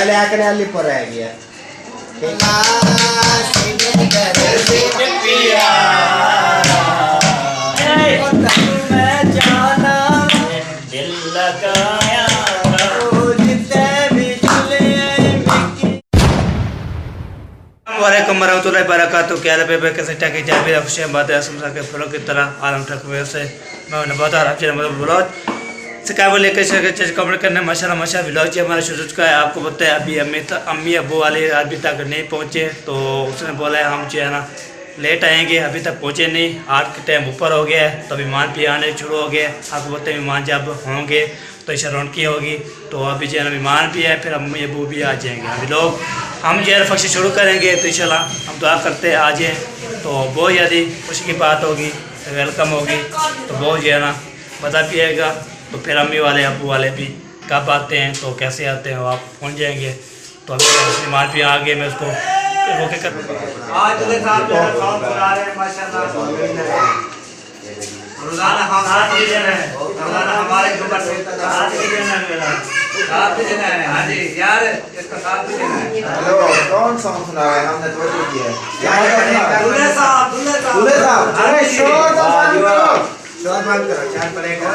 पहले आकर अल्ली पर रह गया वालेकुम warahmatullahi wabarakatuh। क्या हाल है कैसे टैक की जाए खुश बात है समझा के फलों की तरह आलम ट्रक में से मैं बता रहा हूँ मतलब ब्लॉग से क्या बोले कैसे कमेंट करने माशाल्लाह माशाल्लाह ब्लॉग जी हमारा शुरू का है। आपको पता है अभी अम्मी अब्बू वाले अभी तक नहीं पहुँचे, तो उसने बोला है हम जो है ना लेट आएंगे, अभी तक पहुँचे नहीं। 8 के टाइम ऊपर हो गया है, तो मेहमान भी आने शुरू हो गए। आपको पता है मेहमान जब होंगे तो ऐसा रौनकी होगी, तो अभी जो है ना मेहमान भी है, फिर अम्मी अब्बू भी आ जाएंगे। अभी लोग हम जो है फंक्शन शुरू करेंगे, तो इंशाल्लाह हम दुआ करते हैं आ जाएँ, तो बहुत ज़्यादा खुशी की बात होगी, तो वेलकम होगी, तो बहुत जो है ना मज़ा भी आएगा। तो फिर अम्मी वाले अब्बू वाले भी कब आते हैं तो कैसे आते हैं वो आप पहुँच जाएंगे। तो अभी मेहमान भी आ गए, मैं उसको रोके कर रोजाना हम साथ ही देना है, हमारे ऊपर साथ ही देना है। हाँ जी यार इसका साथ भी देना है। हेलो कौन सॉन्ग सुना रहा है? हमने तो वही किया है दूल्हे साहब अरे शोर बंद करो, शोर बंद करो, चार पड़ेगा।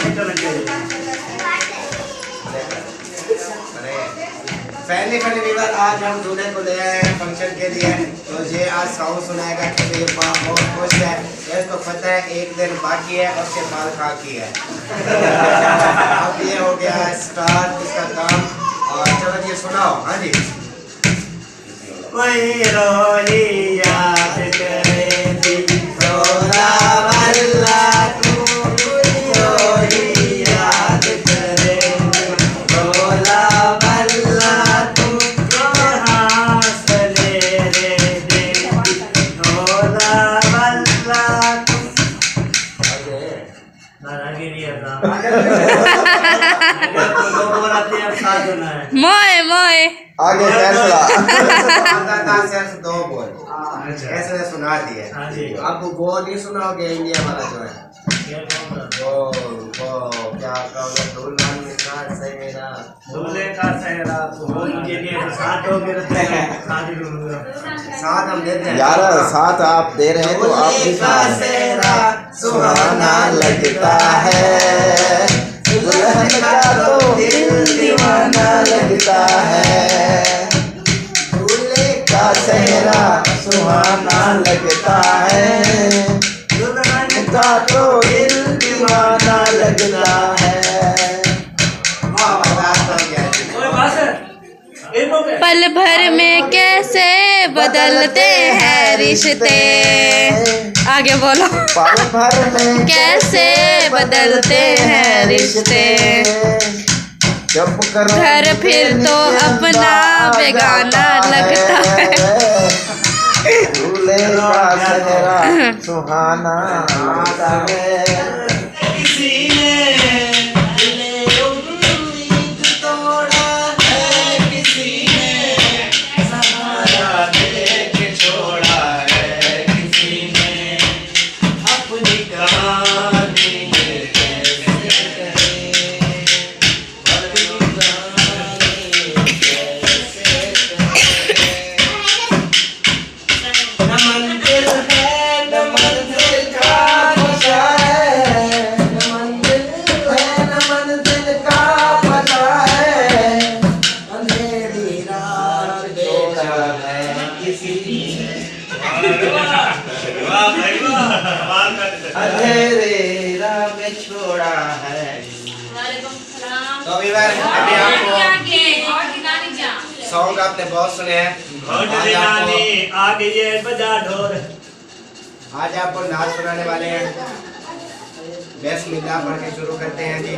पहले व्यूअर आज हम दूल्हे को ले आए हैं फंक्शन के लिए, तो ये आज सॉन्ग सुनाएगा कि ये बहुत खुश है, इसको पता है एक दिन बाकी है और उसके बाद खाकी है। अब ये हो गया स्टार्ट इसका काम, और चलो ये सुनाओ। हाँ जी। कोई रोली याद करेगी रोला वल्ला तू, कोई रोली याद करेगी रोला वल्ला तू, हंस ले रे देवी रोला वल्ला तू। मोए मोए आगे फैसला दो बोल ऐसे सुना दिए। अब वो नहीं सुनाओगे इंडिया वाला जो है वो क्या दूल्हा का सेहरा, दूल्हे का सेहरा साथ हम देते हैं यार, साथ आप दे रहे हैं तो आप भी सेहरा सुहाना लगता है, दुल्हन का तो दिल दीवाना लगता है, दूल्हे का सेहरा सुहाना लगता है, दुल्हन का तो दिल दीवाना लगता है। पल भर में कैसे बदलते हैं रिश्ते, आगे बोलो। पल भर में कैसे बदलते हैं रिश्ते, जब करो घर फिर तो अपना बेगाना लगता है, दूल्हे का सेहरा सुहाना लगता है। किसी ने उम्मीद तोड़ा है, किसी ने सहारा देके छोड़ा है, किसी ने अपनी कहानी कैसे करे, अपनी कहानी कैसे करे। न मंजिल है न मंजिल का नशा है, न मंजिल है न मंजिल का पता है, अंधेरी रात देखा है किसी अंधेरे राह में छोड़ा है। तो अभी आपको सॉन्ग आपने बहुत सुने हैं, आज आपको नाच सुनाने वाले हैं। बिस्मिल्लाह पढ़ के शुरू करते हैं जी।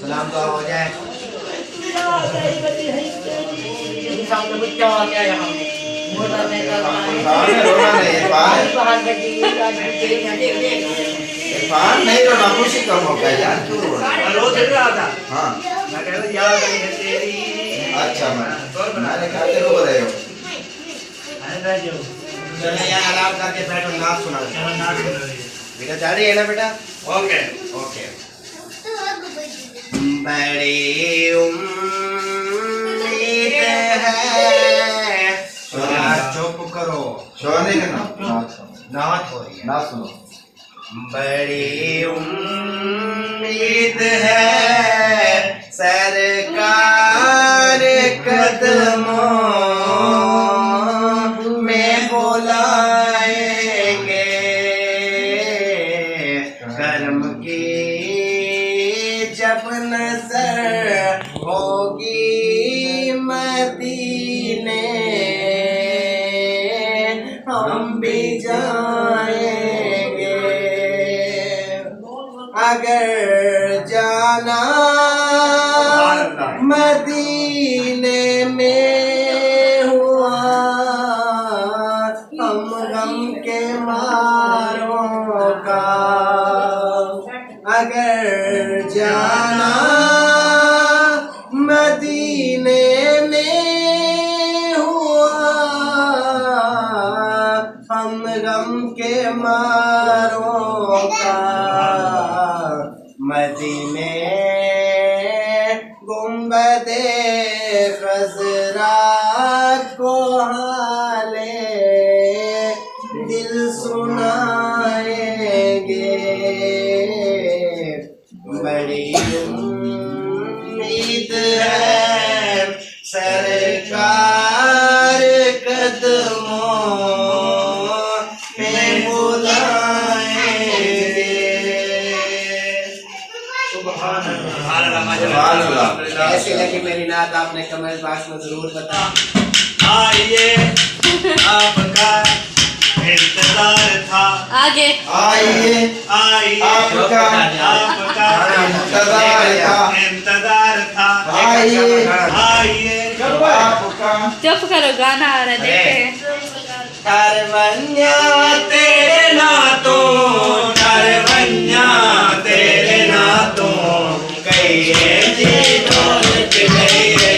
सलाम दुआ हो जाए। इरफान नहीं रोना, खुशी कम हो गया यार, क्यों रोना? हाँ अच्छा मैंने कहा रो रहे हो। चलो यार आराम करके बैठो, नाच सुना बेटा। जा रही है ना बेटा? Okay okay. बड़ी चुप करो सोने के ना ना सुनो बड़ी उम्मीद है सरकार कदमों में बुलाएंगे कर्म की जब नजर होगी मदीने हम भी जाएंगे अगर जाना मदीने में हुआ हम गम के मारों का अगर जाना मदीने में हुआ हम गम के मारों का मदीने गुंबदे खजरा को हाले दिल सुनाएंगे बड़ी उम्मीद है सरकार कदमों में बुलाएंगे ऐसी लगी मेरी नात आपने कमेंट बॉक्स में जरूर बताओ आइए आपका इंतजार था आगे आइए आइए आपका इंतजार था आइए आइए आपका चुप करो गाना आ रहा है देखते हैं करवन्या तेरे नातों करवन्या तेरे नातों कहिए जी दौलत कहिए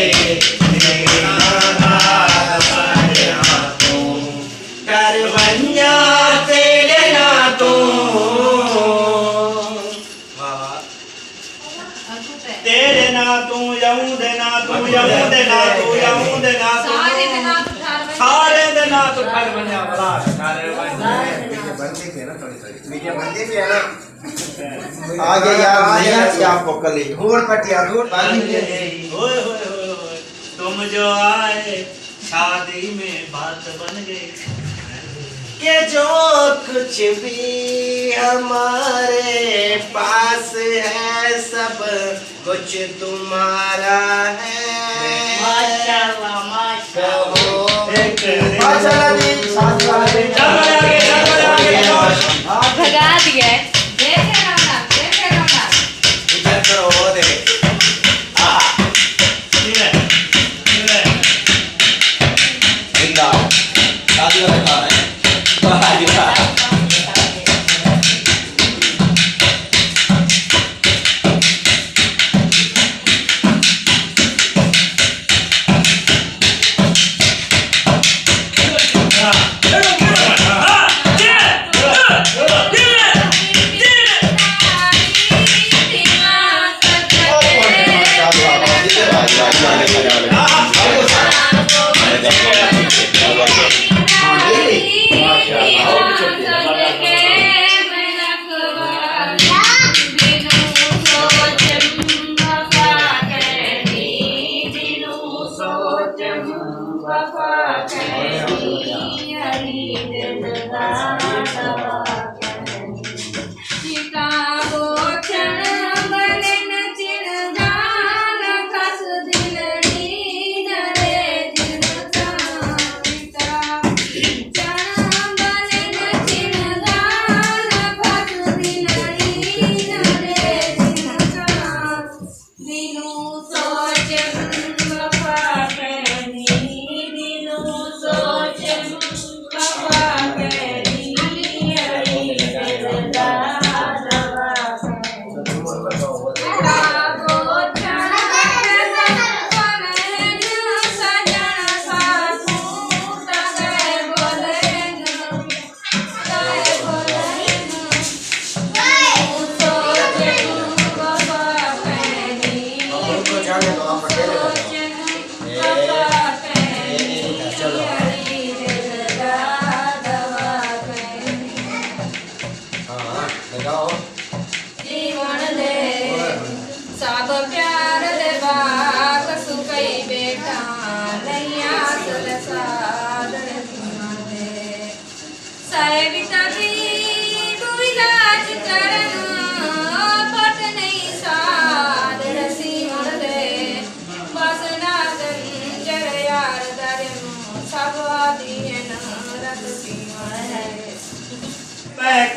करवन्या तेरे नातों तेरे ना तू जाऊं देना तू जाऊं देना तू जाऊं देना सारे दिन आप उठा रहे सारे देना तू कर बन्या बड़ा बंदी भी है ना थोड़ी थोड़ी मीडिया बंदी भी है ना आगे यार नया क्या पकड़ी घोड़ पटिया घोड़ पानी ओए होए होए तुम जो आए शादी में बात बन गई के जो कुछ भी हमारे पास है सब कुछ तुम्हारा है माशाल्लाह माशाल्लाह जी भगा दिया है देखे रौनक इधर करो वो दे जिंदा शादी का बता रहे हैं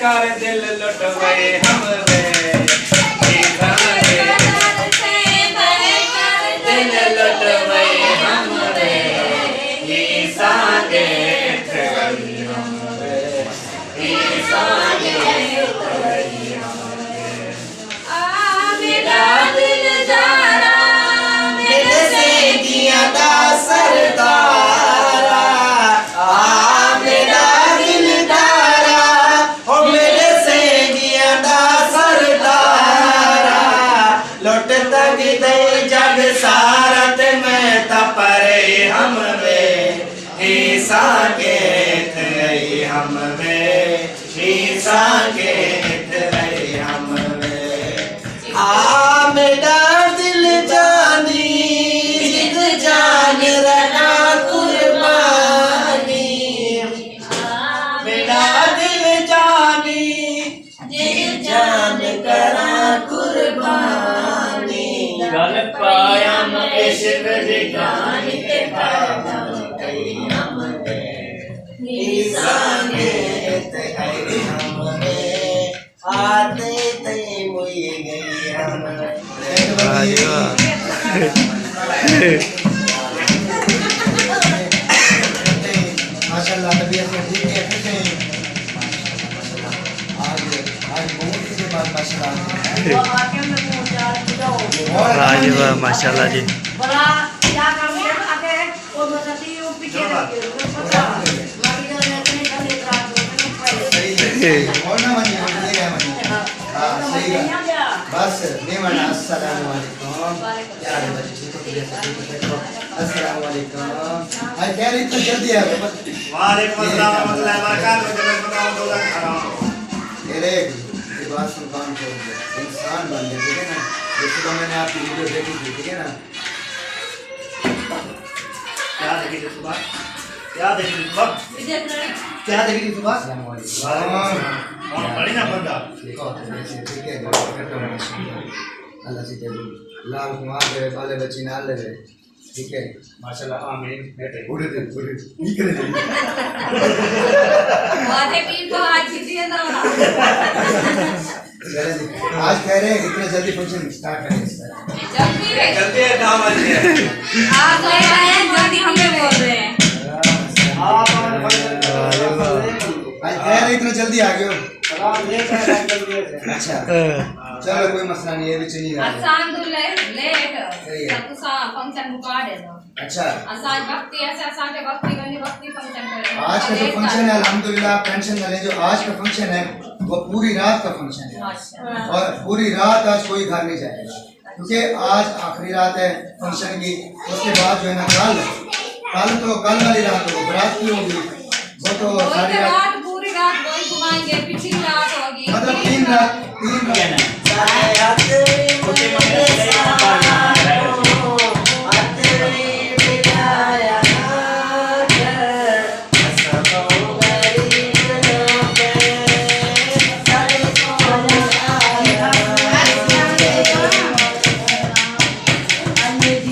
कर दिल लुटवे हमरे दिल लुटवे हमरे ये सागे मेरा दिल जाना मेरे से दिया दा सरदारा मेरा दिल दारा ओ मेरे से दिया दा सरदारा लौट तक दे जग सारत में तपरे हमरे ईसा के थे हमरे ईसा के थे हमरे मेरा दिल जानी जिद जान रना कुर्बानी मेरा दिल जानी जिद जान करा कुर्बानी गल पाया इश्क दी गानी ते आते ते मुई गई माशाल्लाह तबीयत में ठीक है आज बहुत ही बात माशाल्लाह माशाल्लाह जी बस नेमन अस्सलाम वालेकुम यार अस्सलाम वालेकुम आज क्या रही तो जल्दी आ वालेकुम अस्सलाम व रहमतुल्लाहि व बरकातहू जब बताओ दो खराब ये बात सुन काम को इंसान बन गए ठीक है ना जैसे तो मैंने आपकी वीडियो देखी थी ठीक है ना क्या देखी थी सुबह क्या देखी थी सुबह क्या देखी थी सुबह अस्सलाम वालेकुम बड़ी ना बंदा देखो ठीक है अल्लाह से जब लाल कुमार के वाले बच्चे ना ले ठीक है माशाल्लाह आमीन बेटे पूरे दिन नहीं करे वादे की तो आज ही ना आज कह रहे हैं इतना जल्दी फंक्शन स्टार्ट करें जल्दी है काम आज है आज जल्दी हमें बोल रहे हैं आज कह रहे इतना जल्दी आ गए हो अच्छा चलो कोई मसला नहीं है भी चली रहा है आसान दूल्हे लेट सब फंक्शन मुका दे दो अच्छा आसान वक्ती ऐसे आसान के वक्ती गनी वक्ती फंक्शन करें आज का जो फंक्शन है अल्हम्दुलिल्लाह टेंशन ना लें जो आज का फंक्शन है वो पूरी रात का फंक्शन है और पूरी रात आज कोई घर नहीं जाएगा क्योंकि आज आखिरी रात है फंक्शन की उसके बाद जो है ना कल वाली रात हो रात की होगी वो तो सारी रात पूरी रात वही घुमाएंगे पिछली रात होगी मतलब तीन रात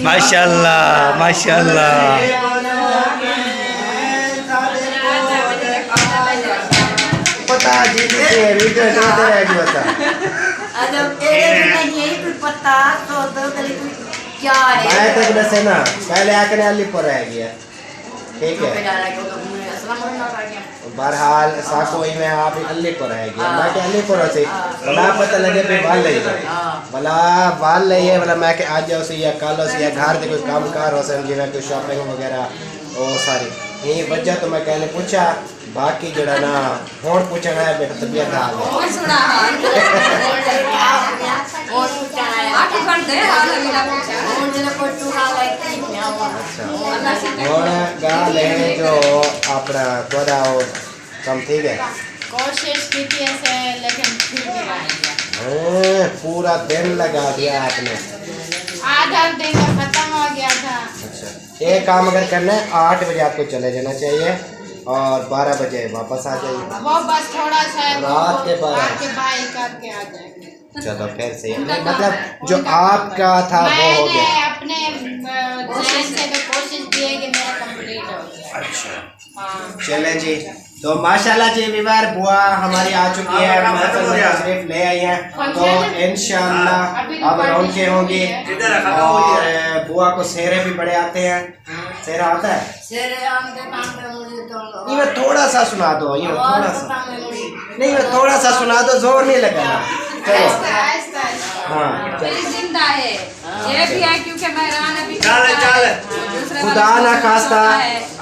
माशाल्लाह माशाल्लाह पता जी वीडियो बता पता तो क्या है मैं तक दसे ना पहले आकर अली पर रह गया ठीक है बहरहाल साकोई में आप अली पर रह गया मैं के अली पर से भला पता लगे पे बाल ले भला बाल ले भला मैं के आज जाओ से या कल से या घर दे कोई कामकार हो से जिवें कोई शॉपिंग वगैरह ओ सारी ये वजह तो मैं कहने पूछा बाकी जड़ा ना होड़ पूछना है बेटा तबीयत हाल है और सुना और पूछा है आके बन गए हाल मेरा पूछा और जरा कोटू हाल है और गा लेने जो अपना थोड़ा कम ठीक है कोशिश की थी ऐसे लेकिन फिर भी नहीं गया पूरा दिन लगा दिया आपने आधा दिन का खत्म हो गया था अच्छा एक काम अगर करना है 8 बजे आपको चले जाना चाहिए और 12 बजे वापस आ जाइए वो बस थोड़ा सा रात के 12 के बाई करके आ जाएंगे चलो फिर से मतलब जो आपका था वो हो मैंने गया अपने जहन से तो कोशिश की है कि मेरा कंप्लीट हो गया अच्छा चले जी। तो माशाल्लाह जी विवार बुआ हमारी आ चुकी है, महफिल में तशरीफ ले आई है। तो इंशाअल्लाह अब रौनकें होंगी और बुआ को सेहरे भी बड़े आते हैं। सेहरा आता है? ये थोड़ा सा सुना दो, ये थोड़ा सा नहीं, थोड़ा सा सुना दो, जोर नहीं लगाना। चलो हाँ, जिंदा है ये भी है क्योंकि मेहरान अभी खुदा ना खास्ता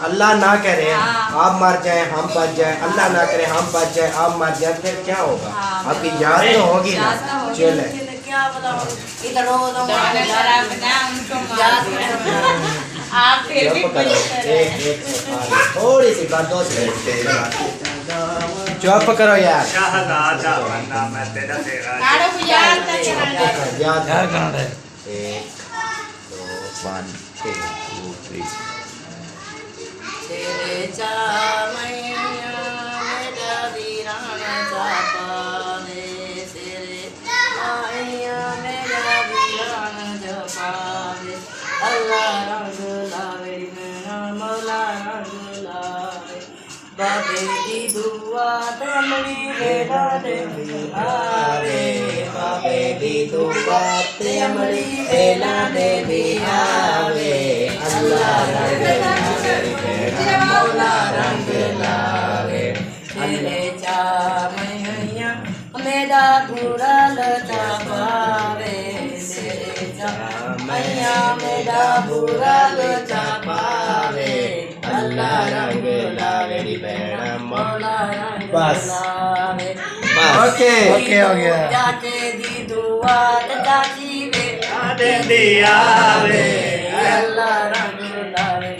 अल्लाह ना करे आप मर जाए हम बच जाए, अल्लाह ना करे हम बच जाए आप मर जाए, फिर क्या होगा? आपकी याद तो होगी ना। चले थोड़ी सी बात, 2 सेकंड चुप करो यार। याद है 1 2 1 2 3 तेरे चामैया मेरा वीराना जापावे, तेरे चामैया मेरा वीराना जापावे, अल्लाह रंग लावे मेरा मौला रंग लावे, बाबे दी दुआ ते अमली वेला दे आवे, बाबे दी दुआ ते अमली वेला दे आवे, अल्लाह रंग मौला रंग लावे, तेरे चामैया मेरा बुरा लता पावे, तेरे चामैया मेरा बुरा लता पावे, अल्लाह रंग लावे बेड़ा मौला रंग लावे। ओके ओके हो गया। चाचे दी दुआ ते चाची बेटा दे आवे, अल्लाह रंग लावे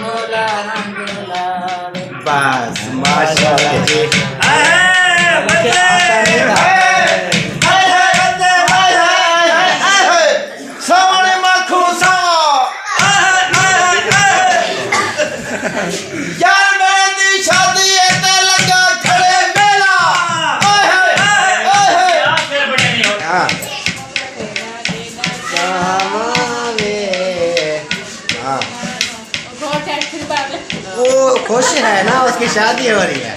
मौला रंग लावे। बस माशाल्लाह जी। सामने माखू यार मेरी शादी ते लगा खड़े मेला। वो खुश है ना, उसकी शादी हो रही है।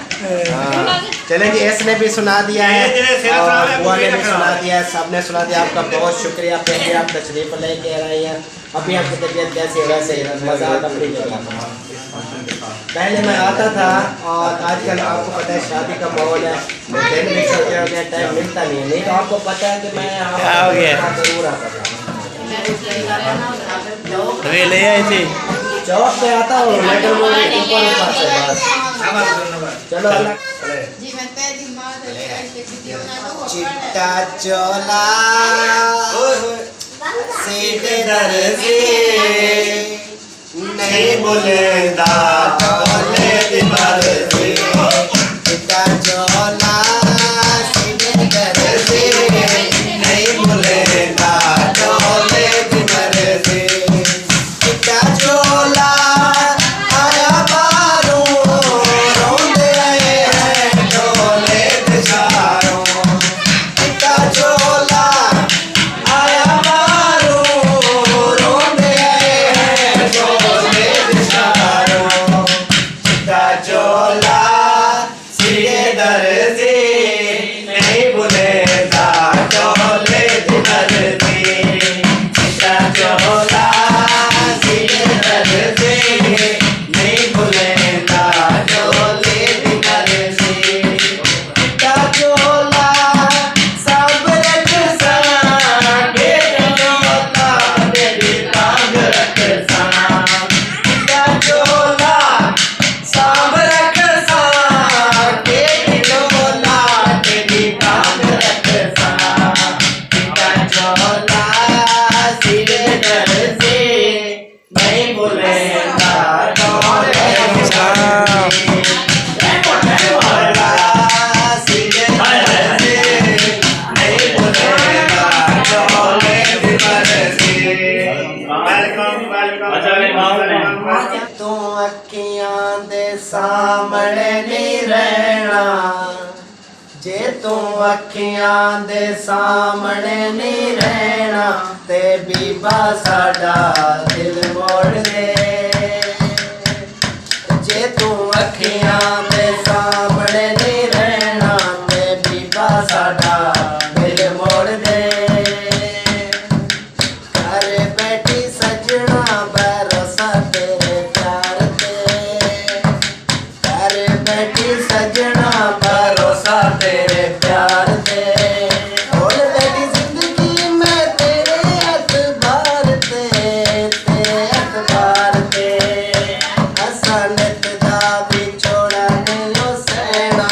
चलें जी, इसने भी सुना दिया है और बुआ ने भी सुना दिया है, सबने सुना दिया। आपका बहुत शुक्रिया, पहले आप तशरीफ लेके आ रही हैं। अभी आपकी तबीयत कैसी है? वैसे मजाक अपनी जगह। पहले मैं आता था और आजकल आपको पता है शादी का माहौल है, दिन भी छोटे हो गया, टाइम मिलता नहीं है। नहीं तो आपको पता है कि मैं जरूर आता था, चौक पे आता हूँ, लेकिन वो ऊपर से बस। चलो चिट्टा चोला सीधे दर से नहीं बोलेंदा चोले दीवार से, चिट्टा चोला सीधे दर से नहीं बोलेंदा चोले दीवार से, चिट्टा चोला आया बारू रोंदे आए हैं चोले दिशारों, चिट्टा चोला आया बारू रोंदे आए हैं चोले दिशारों, चिट्टा चोला सीधे दर से नहीं बुलेगा चोले दर से, चिट्टा चोला सीधे दर से नहीं बुलेगा चोले दर से, चिट्टा चोला सब रख सा बेट चोला तेरी टांग रख सा, चिट्टा चोला सब रख सा बेट चोला तेरी टांग रख सा, चिट्टा चोला सीधे दर से नहीं बोलेगा चोले चोला सीधे दर से नहीं बोलेगा चोले तू अखियां दे सामने नहीं रहना, जे तू अखियां दे सामने नहीं रहना ते बीबा साडा दिल मोड़ दे, जे तू अखियां दे सामने नहीं रहना ते बीबा साडा दिल मोड़ दे घर बैठी सजना भरोसा तेरे प्यार ते घर बैठी सजना भरोसा तेरे प्यार ते बोल बैठी जिंदगी में तेरे एतबार ते हसनत दा विछोड़ा नहीं हो सहना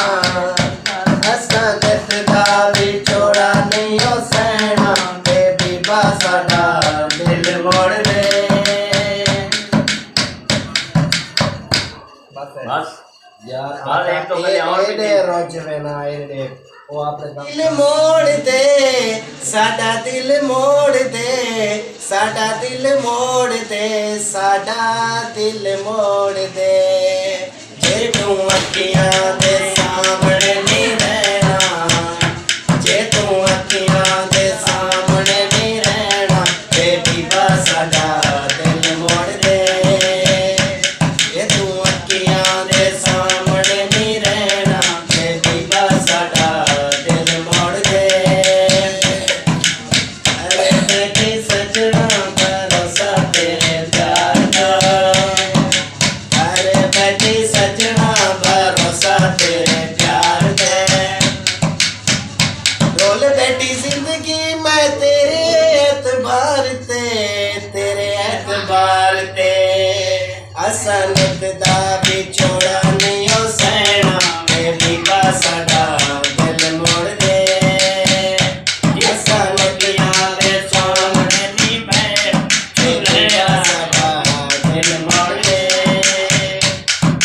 हसनत दा विछोड़ा नहीं हो सहना ते बीबा साडा दिल मोड़ दे बस यार एक तो मैंने और भी दे रोज में ना ये वो आपने दिल मोड़ दे साडा दिल मोड़ दे साडा दिल मोड़ दे साडा दिल मोड़ दे जे तू अखियां दे सामने नहीं रहना जे तू अखियां दे सामने नहीं रहना ते बीबा साडा दिल मोड़ दे जे तू अखियां दे सामने नहीं रहना ते बीबा साडा दिल मोड़ दे अरे बेटी सजना भरोसा तेरे प्यार का अरे बेटी सजना भरोसा तेरे प्यार दे डोल बेटी जिंदगी में तेरे एतबार ते हसनत दा विछोड़ा नहीं हो सहना ते बीबा साडा दिल मोड़ दे हसनत दे सामने नहीं बैठना साडा दिल मोड़ दे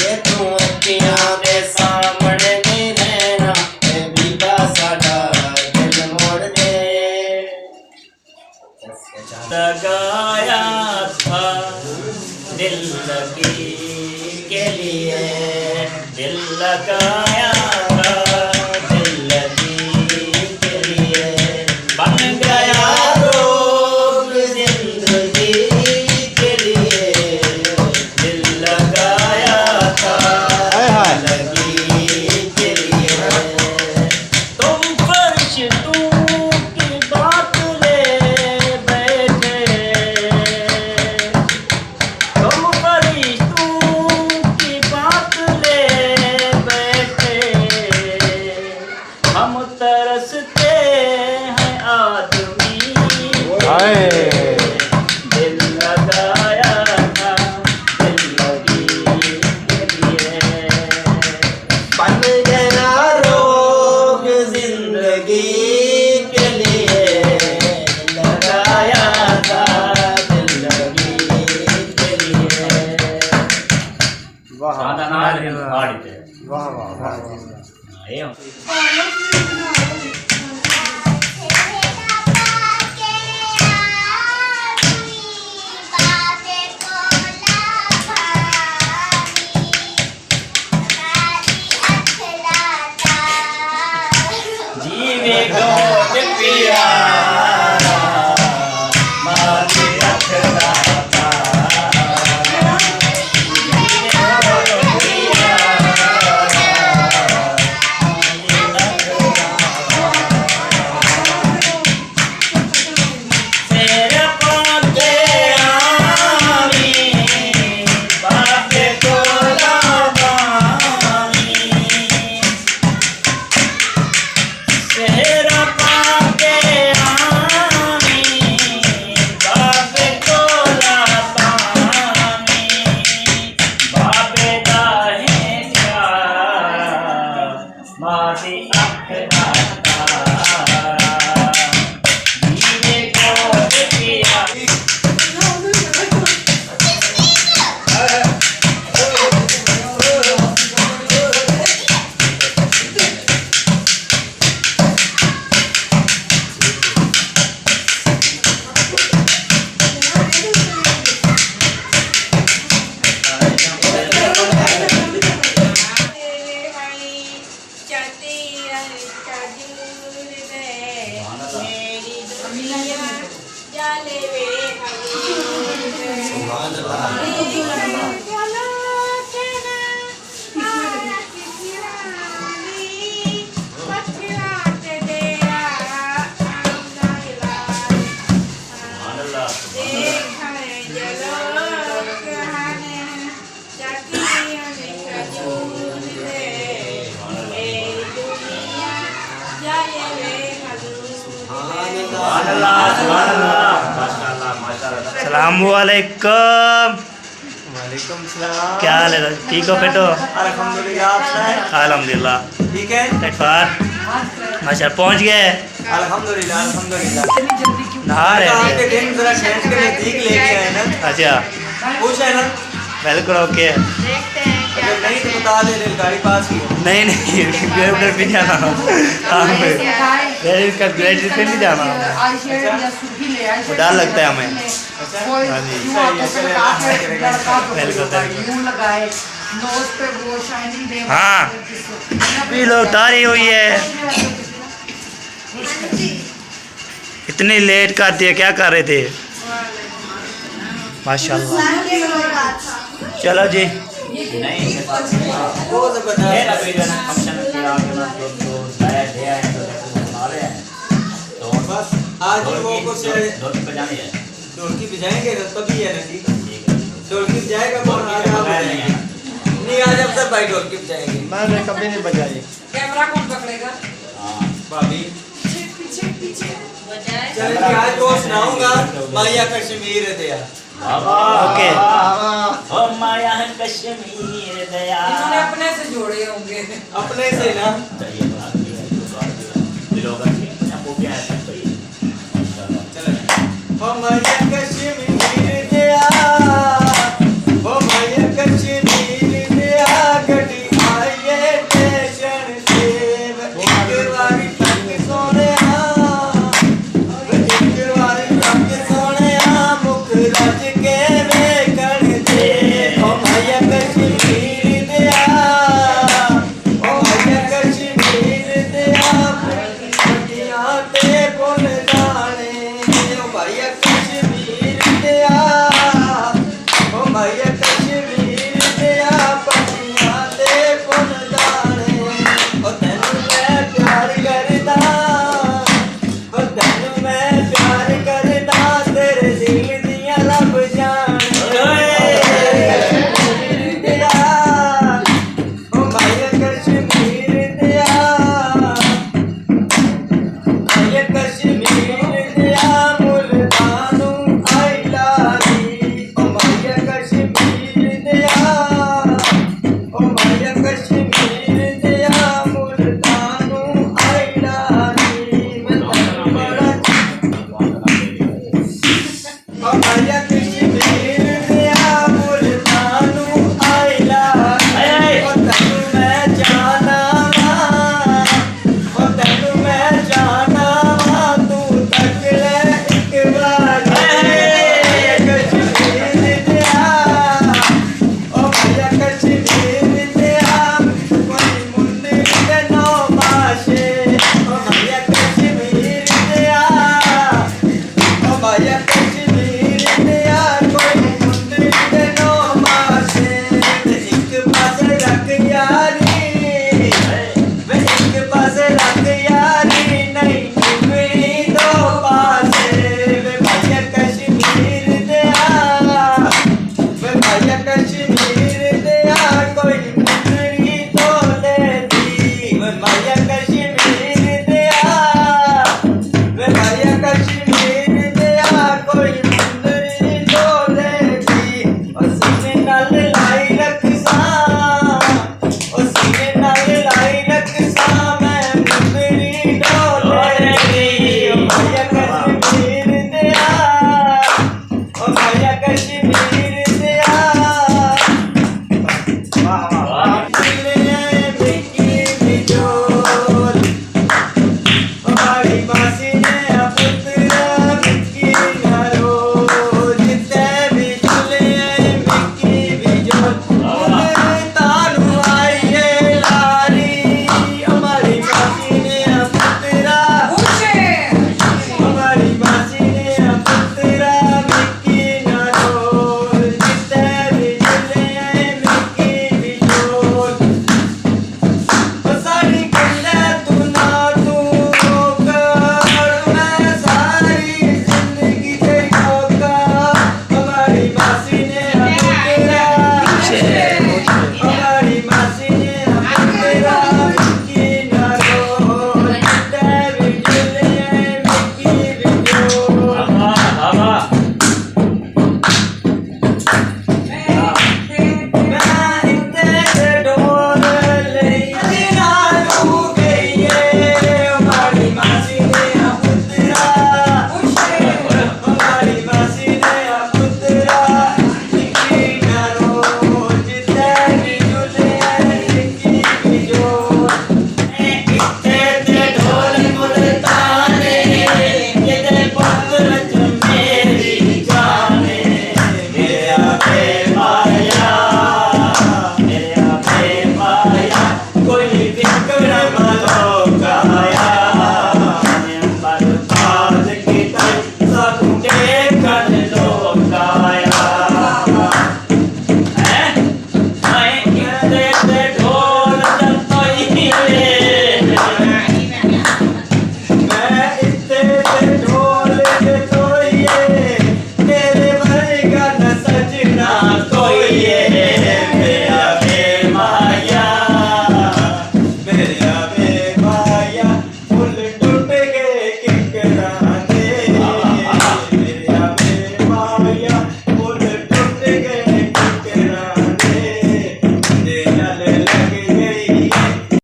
जे तू अखियां दे सामने नहीं रहना ते बीबा साडा दिल मोड़ दे लगाया था दिल लगी के लिए दिल लगाया था दिल लगी के लिए बन गया रोग जिंदगी के लिए दिल लगाया था लगी के लिए तुम फरिश्तों की बात ले बैठे तुम फरिश्तों की बात ले बैठे हम तरसते हैं आदमी दिल लगाया था दिल लगी के लिए बन गया रोग जिंदगी के लिए लगाया था दिल लगी के लिए वाह ಹಾಡಿದೆ वाह वाह वाह ಏನು जीवे गोद पिया मारे अखलाता Jadi सलामुअलैकुम। वालेकुम सलाम। क्या हाल है? ठीक हो बेटो? अल्हम्दुलिल्लाह, आप सुनाएं? अल्हम्दुलिल्लाह। ठीक है? माशा पहुंच गए। अल्हम्दुलिल्लाह, अल्हम्दुलिल्लाह। नहा रहे आपके थे। दिन जरा शहर के नजदीक लेके आए ना। अच्छा खुश है ना? बिल्कुल ओके। देखते हैं क्या अगर नहीं तो बता दे, रेलगाड़ी पास ही है। नहीं उधर भी जाना। हाँ ग्रेड पे नहीं जाना। वो डर लगता है हमें। हाँ जी हाँ अभी लोग तारी हुई है। इतनी लेट कर दिया, क्या कर रहे थे? माशाल्लाह। चलो जी नहीं वो तो बता। मेरा वीडियो ना फंक्शन किया कि मैं तो लाया दिया है तो बना रहे हैं तो बस आज ही वो कुछ ढोलकी पे जानी है। ढोलकी बजाएंगे ना तभी है ना जी। ठीक है ढोलकी बजाएगा कौन? आज आप बजाएंगे। नहीं, आज हम सब भाई ढोलकी बजाएंगे। मैंने कभी नहीं बजाई। कैमरा कौन पकड़ेगा? हाँ भाभी बजाए चलिए आज वो सुनाऊंगा माया कश्मीर दया। ओके। ओ माया है कश्मीर दया इन्होंने अपने से जोड़े होंगे। अपने से ना। चाहिए तो आदमी है तो दिलों का ठीक है वो क्या है भाई माशाल्लाह। चलो। ओ माया कश्मीर दया